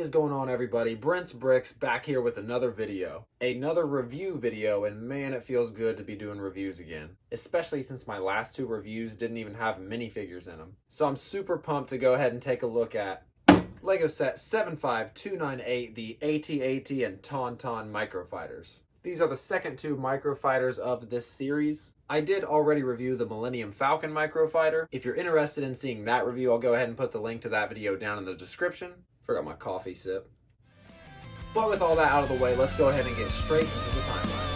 is going on, everybody? Brent's Bricks back here with another video. Another review video, and man, it feels good to be doing reviews again. Especially since my last two reviews didn't even have minifigures in them. So I'm super pumped to go ahead and take a look at Lego set 75298, the ATAT and Tauntaun Microfighters. These are the second two Microfighters of this series. I did already review the Millennium Falcon Microfighter. If you're interested in seeing that review, I'll go ahead and put the link to that video down in the description. Forgot my coffee sip. But with all that out of the way, let's go ahead and get straight into the timeline.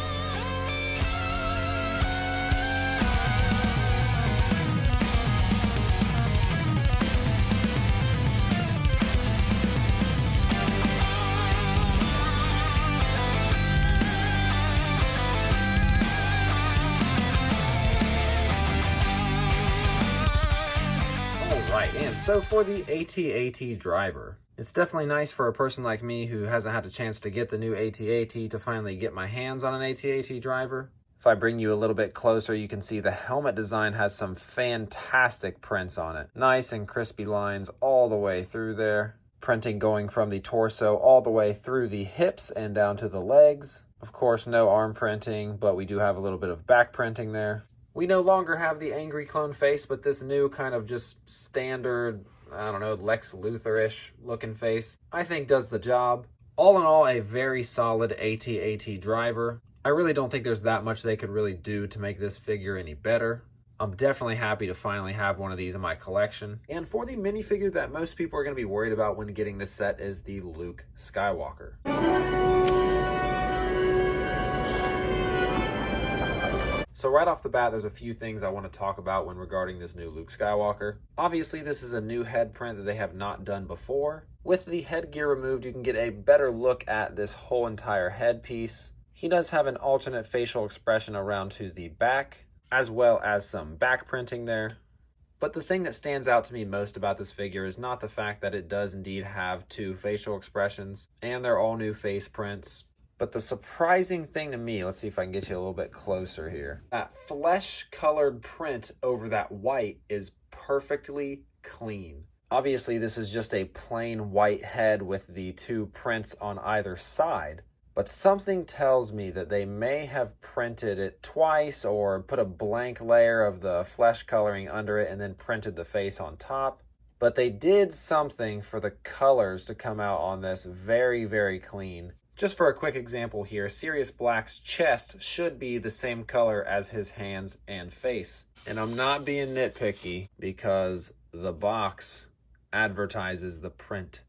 And so for the ATAT Driver, it's definitely nice for a person like me who hasn't had a chance to get the new ATAT to finally get my hands on an ATAT Driver. If I bring you a little bit closer, you can see the helmet design has some fantastic prints on it. Nice and crispy lines all the way through there. Printing going from the torso all the way through the hips and down to the legs. Of course, no arm printing, but we do have a little bit of back printing there. We no longer have the angry clone face, but this new kind of just standard, I don't know, Lex Luthor-ish looking face, I think does the job. All in all, a very solid AT-AT Driver. I really don't think there's that much they could really do to make this figure any better. I'm definitely happy to finally have one of these in my collection. And for the minifigure that most people are going to be worried about when getting this set is the Luke Skywalker. So right off the bat, there's a few things I want to talk about when regarding this new Luke Skywalker. Obviously, this is a new head print that they have not done before. With the headgear removed, you can get a better look at this whole entire headpiece. He does have an alternate facial expression around to the back, as well as some back printing there. But the thing that stands out to me most about this figure is not the fact that it does indeed have two facial expressions, and they're all new face prints. But the surprising thing to me, let's see if I can get you a little bit closer here. That flesh-colored print over that white is perfectly clean. Obviously, this is just a plain white head with the two prints on either side. But something tells me that they may have printed it twice or put a blank layer of the flesh coloring under it and then printed the face on top. But they did something for the colors to come out on this very, very clean. Just for a quick example here, Sirius Black's chest should be the same color as his hands and face. And I'm not being nitpicky because the box advertises the print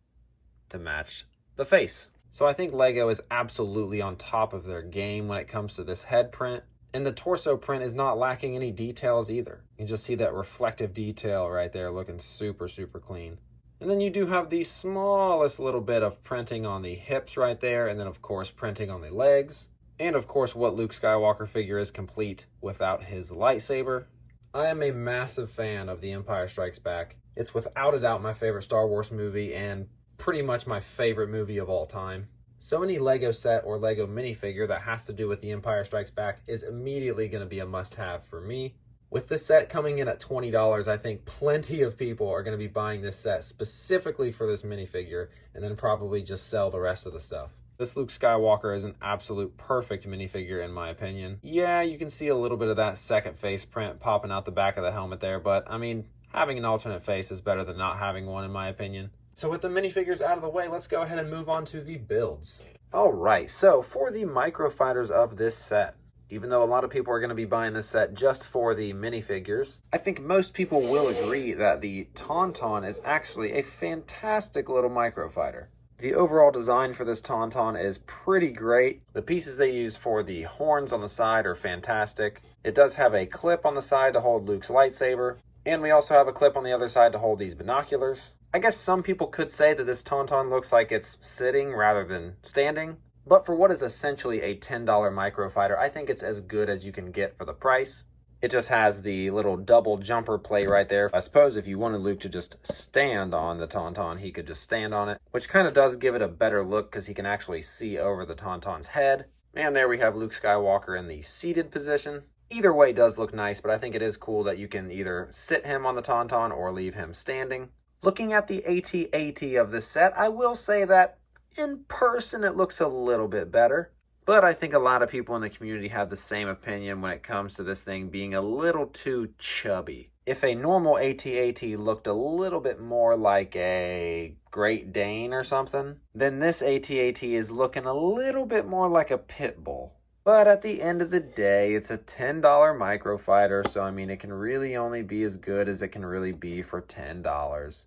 to match the face. So I think Lego is absolutely on top of their game when it comes to this head print. And the torso print is not lacking any details either. You can just see that reflective detail right there looking super, super clean. And then you do have the smallest little bit of printing on the hips right there, and then of course printing on the legs. And of course, what Luke Skywalker figure is complete without his lightsaber. I am a massive fan of The Empire Strikes Back. It's without a doubt my favorite Star Wars movie and pretty much my favorite movie of all time. So any Lego set or Lego minifigure that has to do with The Empire Strikes Back is immediately going to be a must-have for me. With this set coming in at $20, I think plenty of people are going to be buying this set specifically for this minifigure and then probably just sell the rest of the stuff. This Luke Skywalker is an absolute perfect minifigure in my opinion. Yeah, you can see a little bit of that second face print popping out the back of the helmet there, but I mean, having an alternate face is better than not having one in my opinion. So with the minifigures out of the way, let's go ahead and move on to the builds. Alright, so for the Microfighters of this set, even though a lot of people are going to be buying this set just for the minifigures, I think most people will agree that the Tauntaun is actually a fantastic little Microfighter. The overall design for this Tauntaun is pretty great. The pieces they use for the horns on the side are fantastic. It does have a clip on the side to hold Luke's lightsaber, and we also have a clip on the other side to hold these binoculars. I guess some people could say that this Tauntaun looks like it's sitting rather than standing. But for what is essentially a $10 Microfighter, I think it's as good as you can get for the price. It just has the little double jumper plate right there. I suppose if you wanted Luke to just stand on the Tauntaun, he could just stand on it, which kind of does give it a better look because he can actually see over the Tauntaun's head. And there we have Luke Skywalker in the seated position. Either way does look nice, but I think it is cool that you can either sit him on the Tauntaun or leave him standing. Looking at the AT-AT of this set, I will say that in person it looks a little bit better. But I think a lot of people in the community have the same opinion when it comes to this thing being a little too chubby. If a normal AT-AT looked a little bit more like a Great Dane or something, then this AT-AT is looking a little bit more like a pit bull. But at the end of the day, it's a $10 microfighter, so I mean, it can really only be as good as it can really be for $10.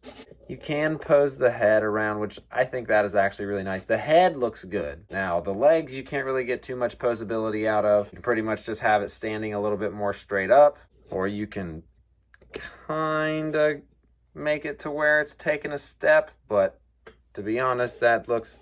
You can pose the head around, which I think that is actually really nice. The head looks good. Now, the legs, you can't really get too much posability out of. You can pretty much just have it standing a little bit more straight up, or you can kind of make it to where it's taking a step, but to be honest, that looks,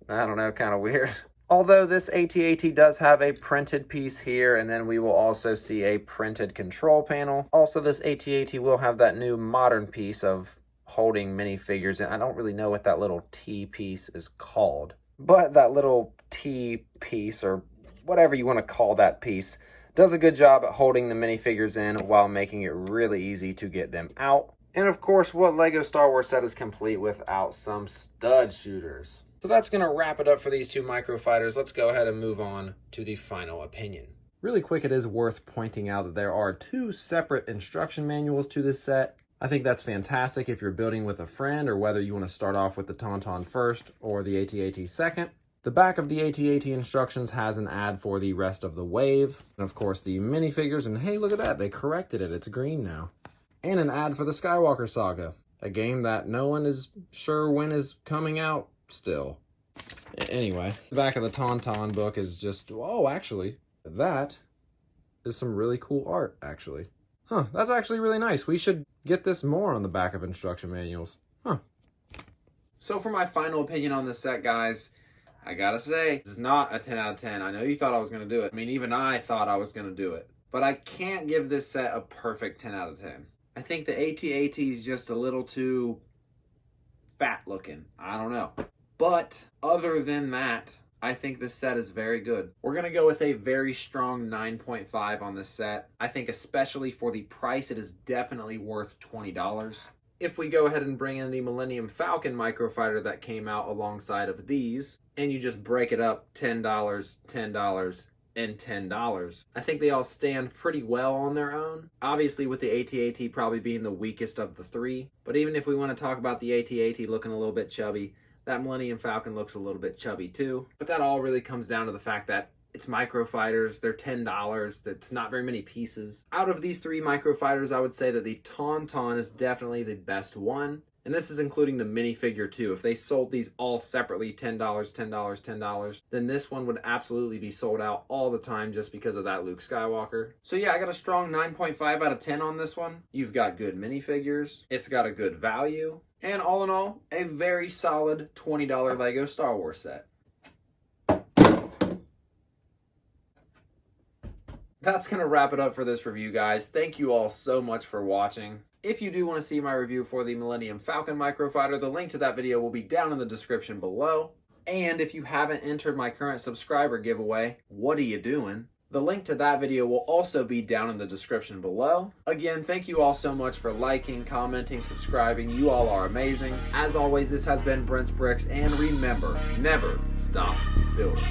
I don't know, kind of weird. Although this AT-AT does have a printed piece here, and then we will also see a printed control panel. Also, this AT-AT will have that new modern piece of holding minifigures, and I don't really know what that little T piece is called. But that little T piece, or whatever you want to call that piece, does a good job at holding the minifigures in while making it really easy to get them out. And of course, what LEGO Star Wars set is complete without some stud shooters? So that's going to wrap it up for these two microfighters. Let's go ahead and move on to the final opinion. Really quick, it is worth pointing out that there are two separate instruction manuals to this set. I think that's fantastic if you're building with a friend, or whether you want to start off with the Tauntaun first or the AT-AT second. The back of the AT-AT instructions has an ad for the rest of the wave, and of course the minifigures, and hey, look at that, they corrected it, it's green now. And an ad for the Skywalker saga, a game that no one is sure when is coming out still. Anyway, the back of the Tauntaun book is just, oh, actually, that is some really cool art, actually. Huh, that's actually really nice. We should get this more on the back of instruction manuals. Huh. So for my final opinion on this set, guys, I gotta say, this is not a 10 out of 10. I know you thought I was gonna do it. I mean, even I thought I was gonna do it. But I can't give this set a perfect 10 out of 10. I think the AT-AT is just a little too fat looking. I don't know. But other than that, I think this set is very good. We're going to go with a very strong 9.5 on this set. I think especially for the price, it is definitely worth $20. If we go ahead and bring in the Millennium Falcon Microfighter that came out alongside of these, and you just break it up $10, $10, and $10, I think they all stand pretty well on their own. Obviously with the AT-AT probably being the weakest of the three, but even if we want to talk about the AT-AT looking a little bit chubby, that Millennium Falcon looks a little bit chubby too. But that all really comes down to the fact that it's microfighters, they're $10, that's not very many pieces. Out of these three microfighters, I would say that the Tauntaun is definitely the best one. And this is including the minifigure too. If they sold these all separately, $10, $10, $10, then this one would absolutely be sold out all the time just because of that Luke Skywalker. So yeah, I got a strong 9.5 out of 10 on this one. You've got good minifigures. It's got a good value. And all in all, a very solid $20 LEGO Star Wars set. That's going to wrap it up for this review, guys. Thank you all so much for watching. If you do want to see my review for the Millennium Falcon Microfighter, the link to that video will be down in the description below. And if you haven't entered my current subscriber giveaway, what are you doing? The link to that video will also be down in the description below. Again, thank you all so much for liking, commenting, subscribing. You all are amazing. As always, this has been Brent's Bricks, and remember, never stop building.